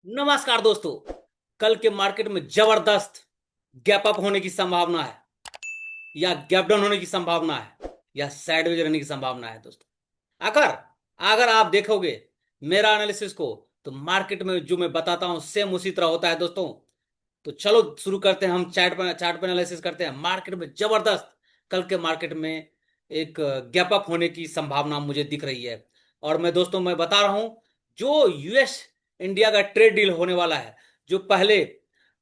नमस्कार दोस्तों। कल के मार्केट में जबरदस्त गैप अप होने की संभावना है या गैप डाउन होने की संभावना है या साइडवेज रहने की संभावना है दोस्तों। अगर अगर आप देखोगे मेरा एनालिसिस को, तो मार्केट में जो मैं बताता हूं सेम उसी तरह होता है दोस्तों। तो चलो शुरू करते हैं। हम चार्ट पर एनालिसिस करते हैं। मार्केट में जबरदस्त कल के मार्केट में एक गैप अप होने की संभावना मुझे दिख रही है। और मैं बता रहा हूं, जो यूएस इंडिया का ट्रेड डील होने वाला है, जो पहले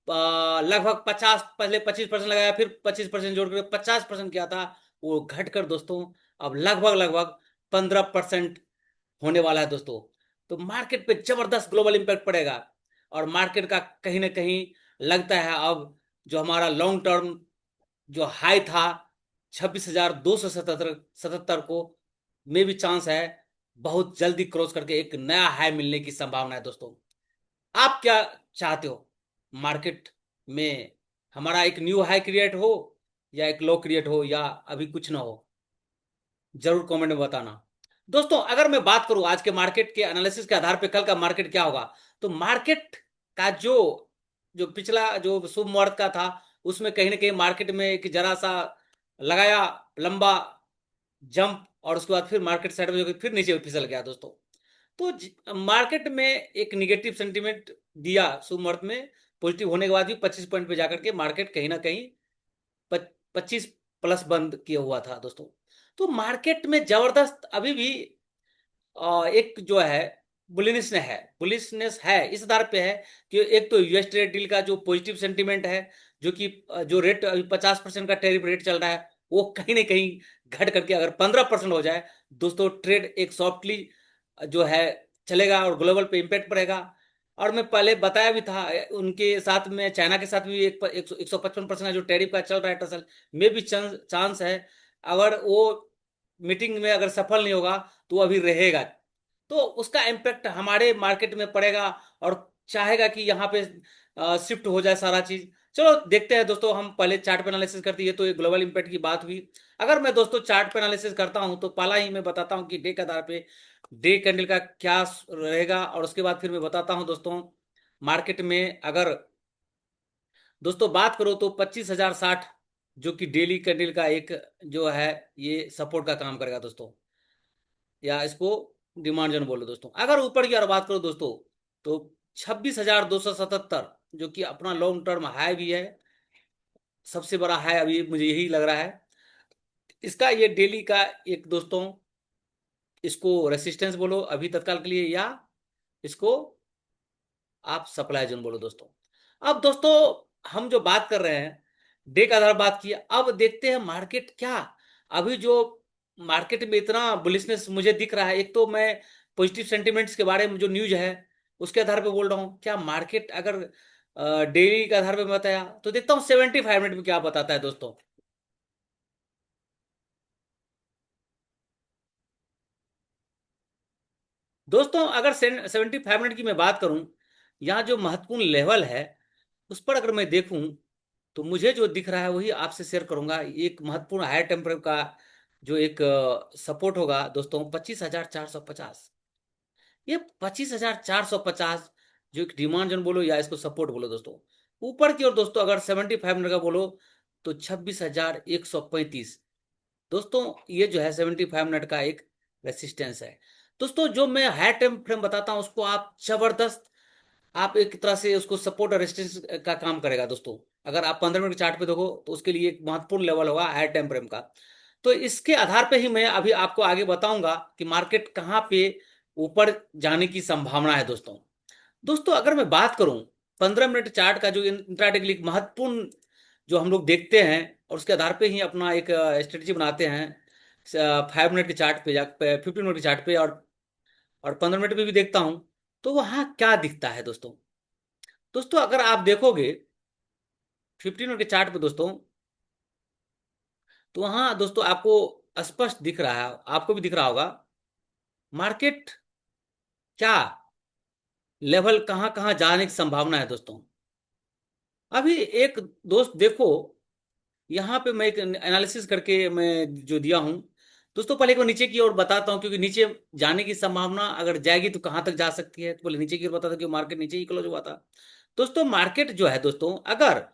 लगभग 25% लगाया, फिर 25% जोड़ कर 50% किया था, वो घटकर दोस्तों अब लगभग 15% होने वाला है दोस्तों। तो मार्केट पे जबरदस्त ग्लोबल इंपैक्ट पड़ेगा। और मार्केट का कहीं ना कहीं लगता है अब जो हमारा लॉन्ग टर्म जो हाई था 26,277 सतहत्तर को, में भी चांस है बहुत जल्दी क्रॉस करके एक नया हाई मिलने की संभावना है दोस्तों। आप क्या चाहते हो मार्केट में? हमारा एक न्यू हाई क्रिएट हो या एक लो क्रिएट हो या अभी कुछ ना हो? जरूर कमेंट में बताना दोस्तों। अगर मैं बात करूं आज के मार्केट के एनालिसिस के आधार पे कल का मार्केट क्या होगा, तो मार्केट का जो जो पिछला जो शुभ मुहूर्त का था, उसमें कहीं ना कहीं मार्केट में एक जरा सा लगाया लंबा जंप, और उसके बाद फिर मार्केट साइड में फिर नीचे फिसल गया दोस्तों। तो मार्केट में एक निगेटिव सेंटीमेंट दिया शुभ मुहूर्त में। पॉजिटिव होने के बाद भी 25 पॉइंट पे जाकर के मार्केट कहीं ना कहीं 25 प्लस बंद किया हुआ था दोस्तों। तो मार्केट में जबरदस्त अभी भी एक जो है बुलिशनेस है इस आधार पे है कि एक तो यूएस ट्रेड डील का जो पॉजिटिव सेंटीमेंट है, जो कि जो रेट अभी 50% का टैरिफ रेट चल रहा है, वो कहीं ना कहीं घट करके अगर 15% हो जाए दोस्तों, ट्रेड एक सॉफ्टली जो है चलेगा और ग्लोबल पे इम्पैक्ट पड़ेगा। और मैं पहले बताया भी था, उनके साथ में चाइना के साथ भी एक 155% का जो टैरिफ का चल रहा है टसल में भी चांस है। अगर वो मीटिंग में अगर सफल नहीं होगा तो वो अभी रहेगा। तो उसका इम्पैक्ट हमारे मार्केट में पड़ेगा और चाहेगा कि यहाँ पे शिफ्ट हो जाए सारा चीज। चलो देखते हैं दोस्तों। हम पहले चार्ट पे एनालिसिस करते हैं, तो ये ग्लोबल इम्पैक्ट की बात हुई। अगर मैं दोस्तों चार्ट पे एनालिसिस करता हूं, तो पहला ही मैं बताता हूं कि डे के आधार पे डे कैंडल का क्या रहेगा, और उसके बाद फिर मैं बताता हूं दोस्तों मार्केट में अगर दोस्तों बात करो तो 25,060 जो कि डेली कैंडल का एक जो है ये सपोर्ट का काम करेगा दोस्तों, या इसको डिमांड जोन बोलो दोस्तों। अगर ऊपर की ओर बात करो दोस्तों, तो 26,277 जो कि अपना लॉन्ग टर्म हाई भी है, सबसे बड़ा हाई अभी मुझे यही लग रहा है। इसका ये डेली का एक दोस्तों, इसको रेसिस्टेंस बोलो अभी तत्काल के लिए, या इसको आप सप्लाई जोन बोलो दोस्तों। अब दोस्तों हम जो बात कर रहे हैं डे का आधार बात किया, अब देखते हैं मार्केट क्या अभी जो मार्केट में इतना बुलिशनेस मुझे दिख रहा है। एक तो मैं पॉजिटिव सेंटिमेंट्स के बारे में जो न्यूज है उसके आधार पे बोल रहा हूँ। क्या मार्केट अगर डेली के आधार पे बताया, तो देखता हूँ 75 मिनट में क्या बताता है दोस्तों। दोस्तों अगर 75 मिनट की मैं बात करूं, यहाँ जो महत्वपूर्ण लेवल है उस पर अगर मैं देखूं, तो मुझे जो दिख रहा है वही आपसे शेयर करूंगा। एक महत्वपूर्ण हायर टेम्परेचर का जो एक सपोर्ट होगा दोस्तों 25,450। ये 25,450 जो एक डिमांड जोन बोलो या इसको सपोर्ट बोलो दोस्तों। ऊपर की ओर दोस्तों अगर 75 मिनट का बोलो, तो 26,135 दोस्तों, ये जो है 75 मिनट का एक रेसिस्टेंस है दोस्तों। जो मैं हायर टाइम फ्रेम बताता हूं उसको आप जबरदस्त, आप एक तरह से उसको सपोर्ट और रेजिस्टेंस का काम करेगा दोस्तों। अगर आप 15 मिनट के चार्ट पे देखो तो उसके लिए एक महत्वपूर्ण लेवल होगा हायर टाइम फ्रेम का। तो इसके आधार पे ही मैं अभी आपको आगे बताऊंगा कि मार्केट कहाँ पे ऊपर जाने की संभावना है दोस्तों। दोस्तों अगर मैं बात करूं 15 मिनट चार्ट का, जो इंट्राडे के लिए एक महत्वपूर्ण जो हम लोग देखते हैं और उसके आधार पे ही अपना एक स्ट्रेटेजी बनाते हैं, 5 मिनट के चार्ट पे या 15 मिनट के चार्ट पे, और 15 मिनट पे भी देखता हूं, तो वहां क्या दिखता है दोस्तों। दोस्तों अगर आप देखोगे 15 मिनट के चार्ट पे दोस्तों, तो वहां दोस्तों आपको स्पष्ट दिख रहा है, आपको भी दिख रहा होगा मार्केट क्या लेवल कहां कहां जाने की संभावना है दोस्तों। अभी एक दोस्त देखो, यहाँ पे मैं एक एनालिसिस करके मैं जो दिया हूं, दोस्तों पहले एक बार नीचे की ओर बताता हूँ, क्योंकि नीचे जाने की संभावना अगर जाएगी तो कहां तक जा सकती है, तो पहले नीचे की ओर बताता हूँ कि मार्केट नीचे ही क्लोज हुआ था। दोस्तों मार्केट जो है दोस्तों, अगर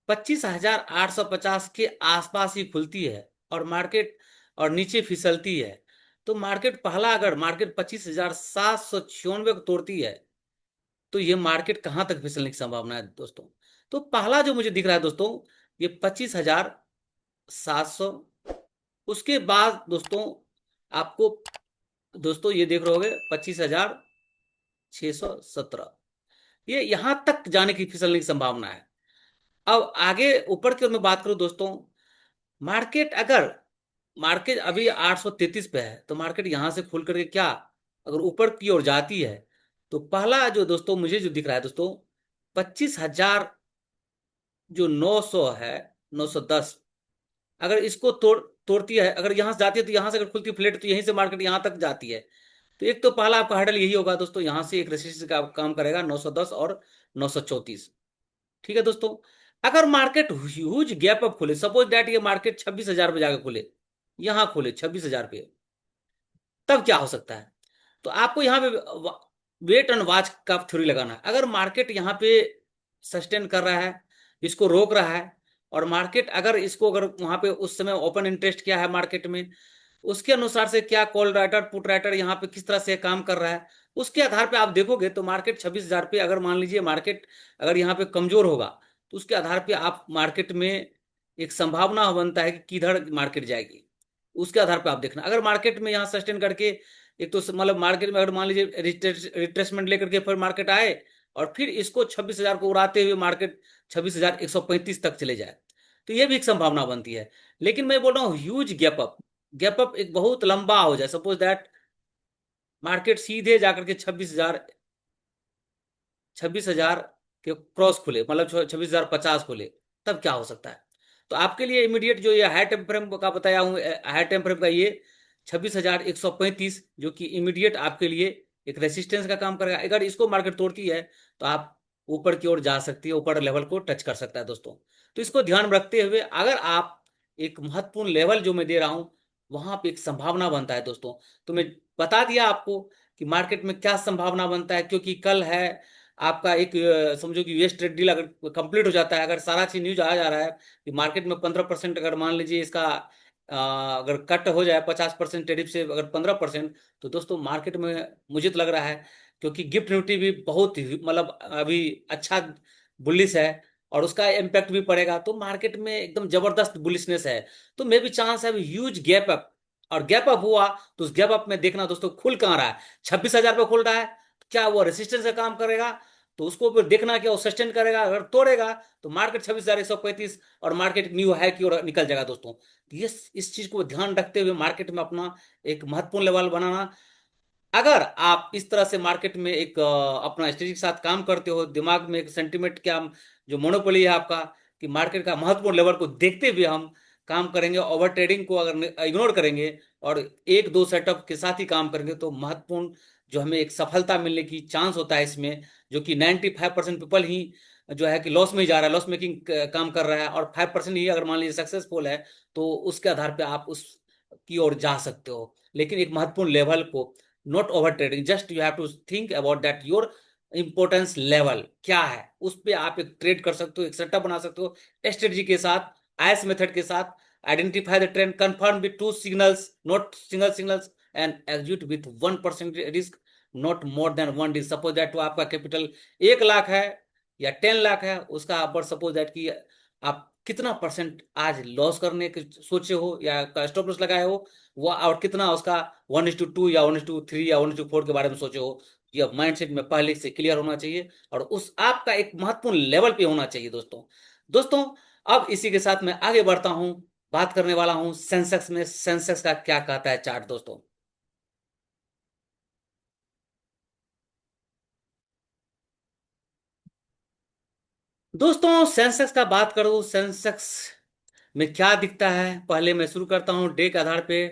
25,850 के आसपास ही खुलती है और मार्केट और नीचे फिसलती है, तो मार्केट पहला, अगर मार्केट 25,796 को तोड़ती है, तो ये मार्केट कहां तक फिसलने की संभावना है दोस्तों। तो पहला जो मुझे दिख रहा है दोस्तों, ये 25,700। उसके बाद दोस्तों आपको, दोस्तों ये देख रहे होगे 25,617, ये यहां तक जाने की फिसलने की संभावना है। अब आगे ऊपर की ओर मैं बात करूं दोस्तों, मार्केट अगर, मार्केट अभी 833 पे है, तो मार्केट यहां से खुल करके क्या अगर ऊपर की ओर जाती है, तो पहला जो दोस्तों मुझे जो दिख रहा है दोस्तों, 25,000 जो 900 है, 910, अगर इसको तोड़ती है, अगर यहां से जाती है, तो यहां से अगर खुलती है फ्लेट, तो यहीं से मार्केट यहां तक जाती है। तो एक तो पहला आपका हर्डल यही होगा दोस्तों, यहां से एक रेसिस्टेंस का काम करेगा 910 और 934। ठीक है दोस्तों, अगर मार्केट ह्यूज गैप अप खुले, सपोज दैट ये मार्केट 26,000 पे जाकर खुले, यहां खुले 26,000 पे, तब क्या हो सकता है। तो आपको यहाँ पे वेट एंड वॉच का थ्योरी लगाना है। अगर मार्केट यहाँ पे सस्टेन कर रहा है, इसको रोक रहा है, और मार्केट अगर इसको, अगर वहां पे उस समय ओपन इंटरेस्ट क्या है मार्केट में, उसके अनुसार से क्या कॉल राइटर पुट राइटर यहाँ पे किस तरह से काम कर रहा है, उसके आधार पे आप देखोगे तो मार्केट 26,000 पे, अगर मान लीजिए मार्केट अगर यहाँ पे कमजोर होगा, तो उसके आधार पे आप मार्केट में एक संभावना बनता है कि किधर मार्केट जाएगी, उसके आधार पे आप देखना। अगर मार्केट में यहाँ सस्टेन करके, एक तो मतलब मार्केट में अगर मान लीजिए रिट्रेसमेंट लेकर के फिर मार्केट आए, और फिर इसको 26,000 को उड़ाते हुए मार्केट 26,135 तक चले जाए, तो ये भी एक संभावना बनती है। लेकिन मैं बोल रहा हूँ huge gap up, gap up एक बहुत लंबा हो जाए, सपोज दैट मार्केट सीधे जाकर के 26,000 के क्रॉस खुले, मतलब 26,050 खुले, तब क्या हो सकता है। तो आपके लिए इमीडिएट जो ये हाई टाइम फ्रेम का बताया हूँ, हाई टाइम फ्रेम का ये 26,135, जो कि इमीडिएट आपके लिए एक रेसिस्टेंस का काम करेगा। अगर इसको मार्केट तोड़ती है, तो आप ऊपर की ओर जा सकती है, ऊपर लेवल को टच कर सकता है दोस्तों। तो इसको ध्यान में रखते हुए अगर आप, एक महत्वपूर्ण लेवल जो मैं दे रहा हूँ, वहां पे एक संभावना बनता है दोस्तों। तो मैं बता दिया आपको कि मार्केट में क्या संभावना बनता है, क्योंकि कल है आपका एक, समझो कि यूएस ट्रेड डील अगर कंप्लीट हो जाता है, अगर सारा चीज न्यूज आ जा रहा है कि मार्केट में 15%, अगर मान लीजिए इसका अगर कट हो जाए 50% टेरिफ से, अगर 15%, तो दोस्तों मार्केट में मुझे तो लग रहा है, क्योंकि गिफ्ट निफ्टी भी बहुत मतलब अभी अच्छा बुलिश है, और उसका इम्पैक्ट भी पड़ेगा, तो मार्केट में एकदम जबरदस्त बुलिशनेस है। तो मे भी चांस है ह्यूज गैप अप, और गैप अप हुआ तो उस गैप अप में देखना दोस्तों खुल कहाँ रहा है, 26,000 पे खुल रहा है, क्या वो रेसिस्टेंस का काम करेगा, तो उसको फिर देखना क्या वो सस्टेन करेगा, अगर तोड़ेगा तो मार्केट 26,135 और मार्केट न्यू हाई की ओर निकल जाएगा दोस्तों। तो ये इस चीज को ध्यान रखते हुए मार्केट में अपना एक महत्वपूर्ण लेवल बनाना। अगर आप इस तरह से मार्केट में एक अपना स्ट्रेटेजी के साथ काम करते हो, दिमाग में एक सेंटिमेंट क्या, जो मोनोपोली है आपका, कि मार्केट का महत्वपूर्ण लेवल को देखते हुए हम काम करेंगे, ओवर ट्रेडिंग को अगर इग्नोर करेंगे और एक दो सेटअप के साथ ही काम करेंगे, तो महत्वपूर्ण जो हमें एक सफलता मिलने की चांस होता है इसमें, जो कि 95% पीपल ही जो है कि लॉस में ही जा रहा है, लॉस मेकिंग काम कर रहा है, और 5% ही अगर मान लीजिए सक्सेसफुल है, तो उसके आधार पे आप उस की ओर जा सकते हो। लेकिन एक महत्वपूर्ण लेवल को, not over trading, just you have to think about that your importance level क्या है, उस पे आप एक ट्रेड कर सकते हो, एक सेटअप बना सकते हो स्ट्रेटजी के साथ, आयस मेथड के साथ, identify the trend, confirm with two signals, not single signals, and execute with 1% risk, not more than 1 risk. Suppose that तो आपका कैपिटल 1 लाख है या 10 लाख है, उसका आप सपोज दैट कि आप कितना परसेंट आज लॉस करने के सोचे हो या स्टॉप लॉस लगाए हो, वो और कितना उसका 1:2 या 1:3 या 1:4 के बारे में सोचे हो, यह माइंडसेट में पहले से क्लियर होना चाहिए, और उस आपका एक महत्वपूर्ण लेवल पे होना चाहिए दोस्तों। दोस्तों अब इसी के साथ मैं आगे बढ़ता हूं, बात करने वाला हूं सेंसेक्स में, सेंसेक्स का क्या कहता है चार्ट दोस्तों। दोस्तों सेंसेक्स का बात करूं, सेंसेक्स में क्या दिखता है, पहले मैं शुरू करता हूं डे के आधार पे,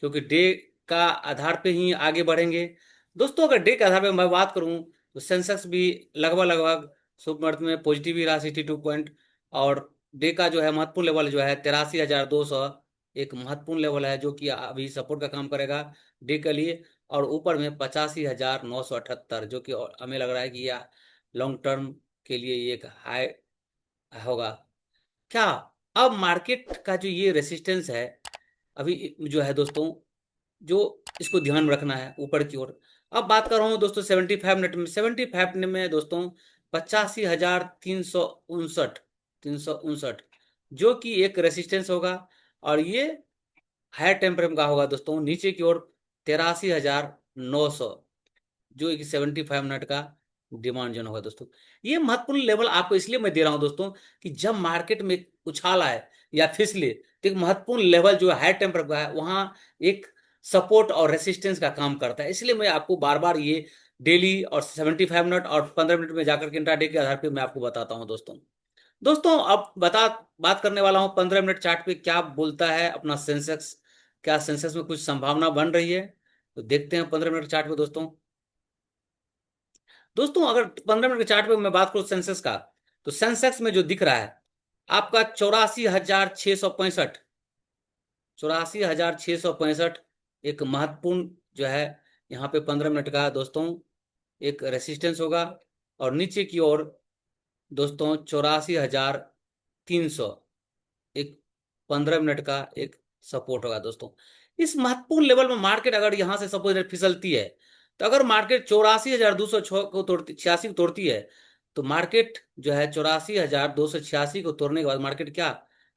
क्योंकि डे का आधार पे ही आगे बढ़ेंगे। दोस्तों अगर डे के आधार पे मैं बात करूं, तो सेंसेक्स भी लगभग लगभग शुभ मुहूर्त में पॉजिटिव ही रहा 62 पॉइंट, और डे का जो है महत्वपूर्ण लेवल जो है 83,200, एक महत्वपूर्ण लेवल है जो कि अभी सपोर्ट का काम करेगा डे के लिए। और ऊपर में 85,978, जो कि हमें लग रहा है कि यह लॉन्ग टर्म के लिए ये एक हाई होगा। क्या अब मार्केट का जो ये रेसिस्टेंस है अभी जो है दोस्तों, जो इसको ध्यान में रखना है ऊपर की ओर। अब बात कर रहा हूँ दोस्तों 75 मिनट में। 75 मिनट में दोस्तों 85,359, 359 जो कि एक रेसिस्टेंस होगा। और ये हायर टाइम फ्रेम का होगा दोस्तों नीचे की ओर 83,900, जो कि 75 मिनट का डिमांड जोन होगा दोस्तों। ये महत्वपूर्ण लेवल आपको इसलिए मैं दे रहा हूं दोस्तों कि जब मार्केट में उछाल आए या फिसले तो एक महत्वपूर्ण लेवल जो हाई टेम्पर का है वहां एक सपोर्ट और रेसिस्टेंस का काम करता है। इसलिए मैं आपको बार बार ये डेली और 75 मिनट और 15 मिनट में जाकर के इंट्राडे के आधार पर मैं आपको बताता हूँ दोस्तों। दोस्तों अब बात करने वाला हूँ 15 मिनट चार्ट पे क्या बोलता है अपना सेंसेक्स। क्या सेंसेक्स में कुछ संभावना बन रही है? तो देखते हैं 15 मिनट चार्ट पे दोस्तों। दोस्तों अगर 15 मिनट के चार्ट पे मैं बात करूं सेंसेक्स का, तो सेंसेक्स में जो दिख रहा है आपका 84,665, 84,665 एक महत्वपूर्ण जो है यहाँ पे 15 मिनट का दोस्तों एक रेसिस्टेंस होगा। और नीचे की ओर दोस्तों 84,300 एक 15 मिनट का एक सपोर्ट होगा दोस्तों। इस महत्वपूर्ण लेवल में मार्केट अगर यहां से सपोज फिसलती है, तो अगर मार्केट 84,206 को तोड़ती, 86 को तोड़ती है, तो मार्केट जो है 84,286 को तोड़ने के बाद मार्केट क्या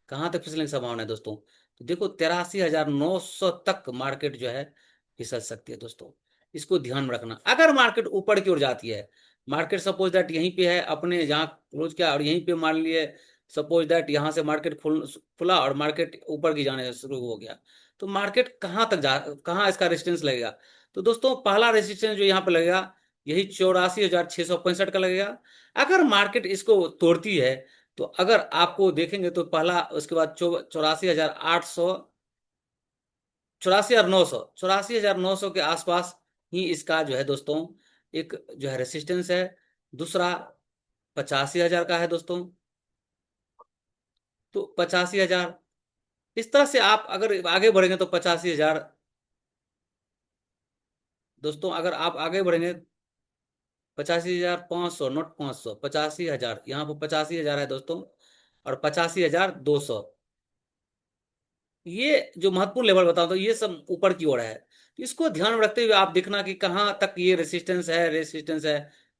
कहां तक फिसलने की संभावना है दोस्तों? तो देखो 83,900 तक मार्केट जो है फिसल सकती है दोस्तों। इसको ध्यान में रखना। अगर मार्केट ऊपर की ओर जाती है, मार्केट सपोज दैट यहीं पे है अपने जहां क्लोज किया और यहीं पे मान लिए सपोज दैट यहाँ से मार्केट खुला और मार्केट ऊपर की जाने शुरू हो गया, तो मार्केट कहाँ तक कहाँ इसका रेजिस्टेंस लगेगा? तो दोस्तों पहला रेजिस्टेंस जो यहाँ पे लगेगा यही 84,665 का लगेगा। अगर मार्केट इसको तोड़ती है तो अगर आपको देखेंगे तो पहला, उसके बाद 84,800, 84,900, 84,900 के आसपास ही इसका जो है दोस्तों एक जो है रेसिस्टेंस है। दूसरा 85,000 का है दोस्तों। तो 85,000, इस तरह से आप अगर आगे बढ़ेंगे तो 85,000 दोस्तों, अगर आप आगे बढ़ेंगे 85,500, नोट 500, 85,000, यहाँ पर 85,000 है दोस्तों। और 85,200 ये जो महत्वपूर्ण लेवल बताओ तो ये सब ऊपर की ओर है। तो इसको ध्यान में रखते हुए आप देखना कि कहाँ तक ये रेसिस्टेंस है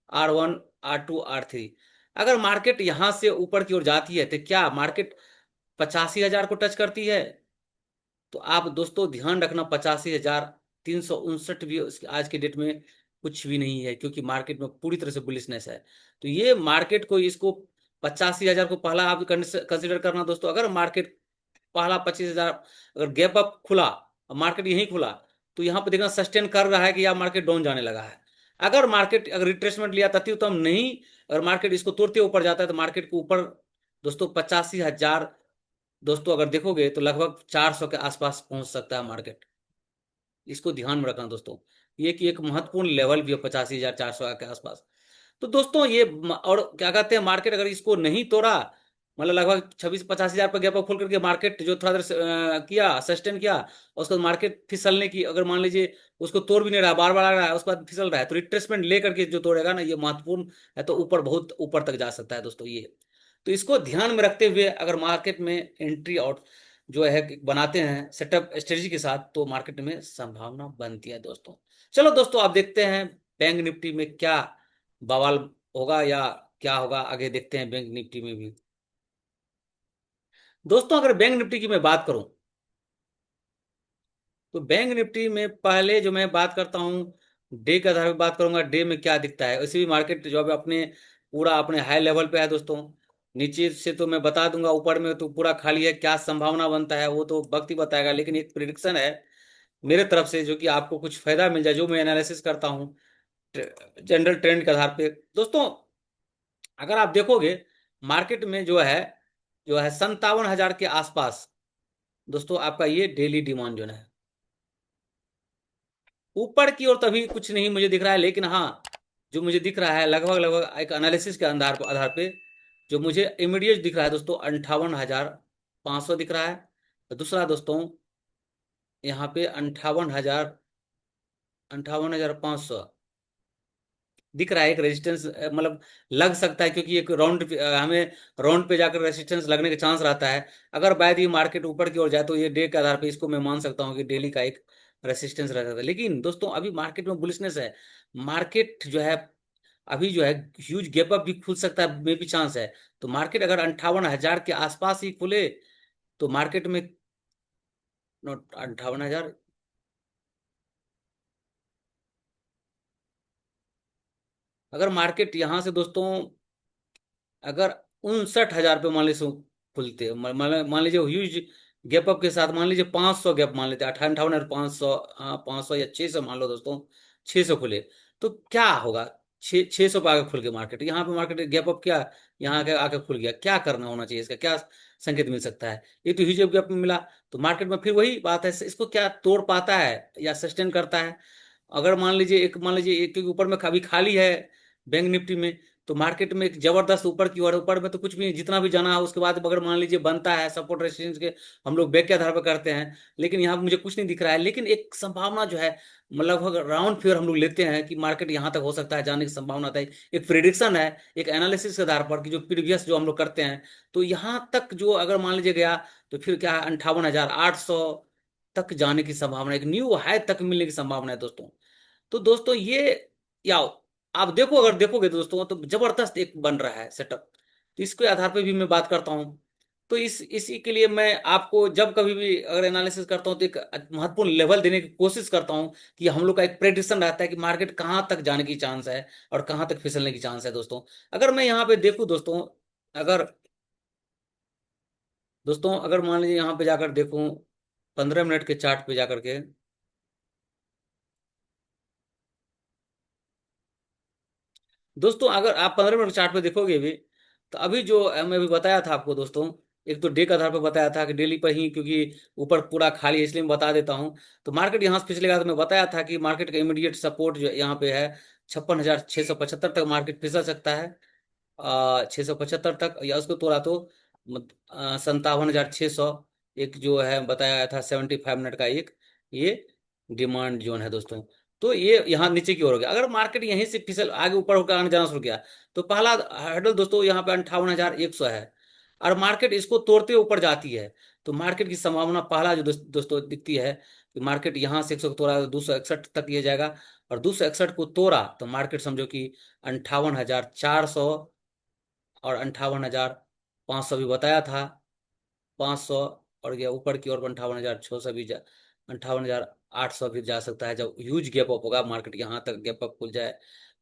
R1, R2, R3। अगर मार्केट यहाँ से ऊपर की ओर जाती है तो क्या मार्केट 85,000 को टच करती है? तो आप दोस्तों ध्यान रखना 85,359 भी आज के डेट में कुछ भी नहीं है, क्योंकि मार्केट में पूरी तरह से बुलिशनेस है। तो ये मार्केट को इसको 85,000 को पहला आप कंसिडर करना दोस्तों। अगर मार्केट पहला 25,000 अगर गैप अप खुला और मार्केट यहीं खुला, तो यहाँ पे देखना सस्टेन कर रहा है कि या मार्केट डाउन जाने लगा है। अगर मार्केट अगर रिट्रेसमेंट लिया तथ्य तो हम नहीं, अगर मार्केट इसको तोड़ते ऊपर जाता है तो मार्केट के ऊपर दोस्तों 85,000 दोस्तों अगर देखोगे तो लगभग 400 के आसपास पहुंच सकता है मार्केट। इसको ध्यान में रखना दोस्तों। ये कि एक महत्वपूर्ण लेवल भी है 85,400 के आसपास। तो दोस्तों ये और क्या कहते हैं, मार्केट अगर इसको नहीं तोड़ा, मतलब लगभग 26-85,000 पर गैप अप खोल करके मार्केट जो थोड़ा देर किया सस्टेन किया, और उसके बाद मार्केट फिसलने की अगर मान लीजिए उसको तोड़ भी नहीं रहा, बार बार आ रहा है उसके बाद फिसल रहा है, तो रिट्रेसमेंट लेकर के जो तोड़ेगा ना ये महत्वपूर्ण है, तो ऊपर बहुत ऊपर तक जा सकता है दोस्तों ये। तो इसको ध्यान में रखते हुए अगर मार्केट में एंट्री और जो है बनाते हैं सेटअप स्ट्रेटजी के साथ, तो मार्केट में संभावना बनती है दोस्तों। चलो दोस्तों आप देखते हैं बैंक निफ्टी में क्या बवाल होगा या क्या होगा, आगे देखते हैं बैंक निफ्टी में भी। दोस्तों अगर बैंक निफ्टी की मैं बात करूं, तो बैंक निफ्टी में पहले जो मैं बात करता हूं डे के आधार पर बात करूंगा, डे में क्या दिखता है। वैसे भी मार्केट जो है अपने पूरा अपने हाई लेवल पे है दोस्तों। नीचे से तो मैं बता दूंगा, ऊपर में तो पूरा खाली है, क्या संभावना बनता है वो तो वक्त ही बताएगा। लेकिन एक प्रिडिक्शन है मेरे तरफ से जो कि आपको कुछ फायदा मिल जाए, जो मैं एनालिसिस करता हूँ जनरल ट्रेंड के आधार पे दोस्तों। अगर आप देखोगे मार्केट में जो है 57,000 के आसपास दोस्तों आपका ये डेली डिमांड जोन है। ऊपर की ओर तभी कुछ नहीं मुझे दिख रहा है, लेकिन हाँ जो मुझे दिख रहा है लगभग लगभग एक एनालिसिस के आधार पे जो मुझे इमीडिएट दिख रहा है दोस्तों 58,500 दिख रहा है। दूसरा दोस्तों, यहाँ पे 58,500 दिख रहा है। एक रेजिस्टेंस मतलब लग सकता है, क्योंकि एक हमें राउंड पे जाकर रेजिस्टेंस लगने का चांस रहता है। अगर बाय दी मार्केट ऊपर की ओर जाए तो ये डे के आधार पे इसको मैं मान सकता हूँ कि डेली का एक रेजिस्टेंस रहता है। लेकिन दोस्तों अभी मार्केट में बुलिशनेस है। मार्केट जो है अभी जो है ह्यूज गैप अप भी खुल सकता है, में भी चांस है। तो मार्केट अगर 58,000 के आसपास ही खुले तो मार्केट में 58,000, अगर मार्केट यहाँ से दोस्तों अगर 59,000 पे मान लीजिए खुलते, मान लीजिए ह्यूज गैप अप के साथ, मान लीजिए 500 गैप मान लेते, 58,500, हाँ 500 या 600 मान लो दोस्तों, 600 खुले तो क्या होगा? 600 पे आके खुल गए मार्केट, यहाँ पे मार्केट गैप अप क्या, यहाँ आके आके खुल गया, क्या करना होना चाहिए, इसका क्या संकेत मिल सकता है? ये तो ह्यूज गैप मिला, तो मार्केट में फिर वही बात है, इसको क्या तोड़ पाता है या सस्टेन करता है? अगर मान लीजिए एक के ऊपर में अभी खाली है बैंक निफ्टी में, तो मार्केट में एक जबरदस्त ऊपर की ओर, ऊपर में तो कुछ भी नहीं, जितना भी जाना है उसके बाद अगर मान लीजिए बनता है सपोर्ट रेजिस्टेंस के, हम लोग बैक के आधार पर करते हैं, लेकिन यहाँ पे मुझे कुछ नहीं दिख रहा है। लेकिन एक संभावना जो है, लगभग राउंड फिगर हम लोग लेते हैं कि मार्केट यहाँ तक हो सकता है जाने की संभावना है। एक प्रिडिक्शन है, एक एनालिसिस के आधार पर कि जो प्रीवियस जो हम लोग करते हैं, तो यहाँ तक जो अगर मान लीजिए गया तो फिर क्या है, 58,800 तक जाने की संभावना, एक न्यू हाई तक मिलने की संभावना है दोस्तों। तो दोस्तों ये या आप देखो, अगर देखोगे दोस्तों तो जबरदस्त एक बन रहा है सेटअप। तो इसके आधार पे भी मैं बात करता हूँ। तो इसी के लिए मैं आपको जब कभी भी अगर एनालिसिस करता हूँ तो एक महत्वपूर्ण लेवल देने की कोशिश करता हूँ कि हम लोग का एक प्रेडिक्शन रहता है कि मार्केट कहाँ तक जाने की चांस है और कहाँ तक फिसलने की चांस है दोस्तों। अगर मैं यहाँ पे देखूँ दोस्तों, अगर अगर मान लीजिए यहाँ पे जाकर देखूँ 15 मिनट के चार्ट पे जाकर के, दोस्तों अगर आप 15 मिनट चार्ट पे देखोगे भी, तो अभी जो मैं अभी बताया था आपको दोस्तों, एक तो डे के आधार पर बताया था कि डेली पर ही, क्योंकि ऊपर पूरा खाली है इसलिए मैं बता देता हूँ। तो मार्केट यहाँ से पिछलेगा, तो मैं बताया था कि मार्केट का इमीडिएट सपोर्ट जो यहाँ पे है 56,675 तक मार्केट फिसल सकता है। 675 तक, या उसको तोड़ा तो 57,600 एक जो है बताया था 75 मिनट का एक ये डिमांड जोन है दोस्तों। तो ये यहाँ नीचे की ओर हो गया। अगर मार्केट यहीं से फिसल आगे ऊपर होकर आने जाना शुरू किया, तो पहला हर्डल दोस्तों यहाँ पे 58,100 है, और मार्केट इसको तोड़ते ऊपर जाती है, तो मार्केट की संभावना पहला जो दोस्तों दिखती है कि मार्केट यहाँ से 100 को तोड़ा तो 261 तक ये जाएगा, और 261 को तोड़ा तो मार्केट समझो कि 58,400 और 58,500 भी बताया था, 500, और गया ऊपर की ओर 58,600 भी 58,800 भी जा सकता है जब ह्यूज गैप अप होगा, मार्केट यहाँ तक गैप अप खुल जाए।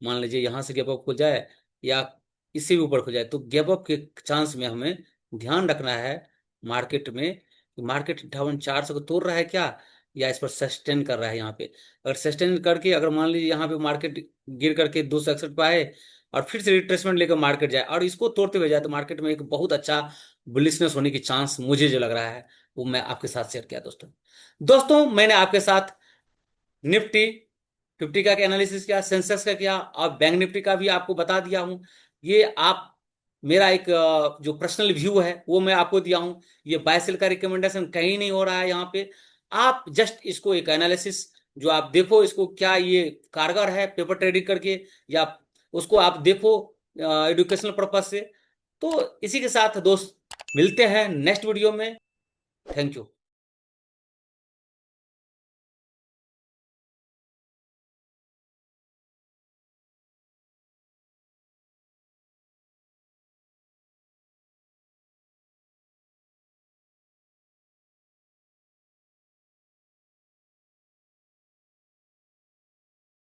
मान लीजिए यहाँ से गैप अप खुल जाए या इससे भी ऊपर खुल जाए, तो गैप अप के चांस में हमें ध्यान रखना है मार्केट में कि मार्केट 58,400 को तोड़ रहा है क्या, या इस पर सस्टेन कर रहा है यहाँ पे। अगर सस्टेन करके अगर मान लीजिए यहाँ पे मार्केट गिर करके 261 पे आए और फिर से रिट्रेसमेंट लेकर मार्केट जाए और इसको तोड़ते हुए जाए, तो मार्केट में एक बहुत अच्छा बुलिशनेस होने की चांस मुझे जो लग रहा है वो मैं आपके साथ शेयर किया दोस्तों। मैंने आपके साथ निफ्टी 50 का एनालिसिस किया, सेंसेक्स का किया, और बैंक निफ्टी का भी आपको बता दिया हूं। ये आप मेरा एक जो पर्सनल व्यू है वो मैं आपको दिया हूं। ये बाय सेल का रिकमेंडेशन कहीं नहीं हो रहा है यहाँ पे। आप जस्ट इसको एक एनालिसिस जो आप देखो, इसको क्या ये कारगर है पेपर ट्रेडिंग करके, या उसको आप देखो एजुकेशनल पर्पज से। तो इसी के साथ दोस्त मिलते हैं नेक्स्ट वीडियो में। Thank you.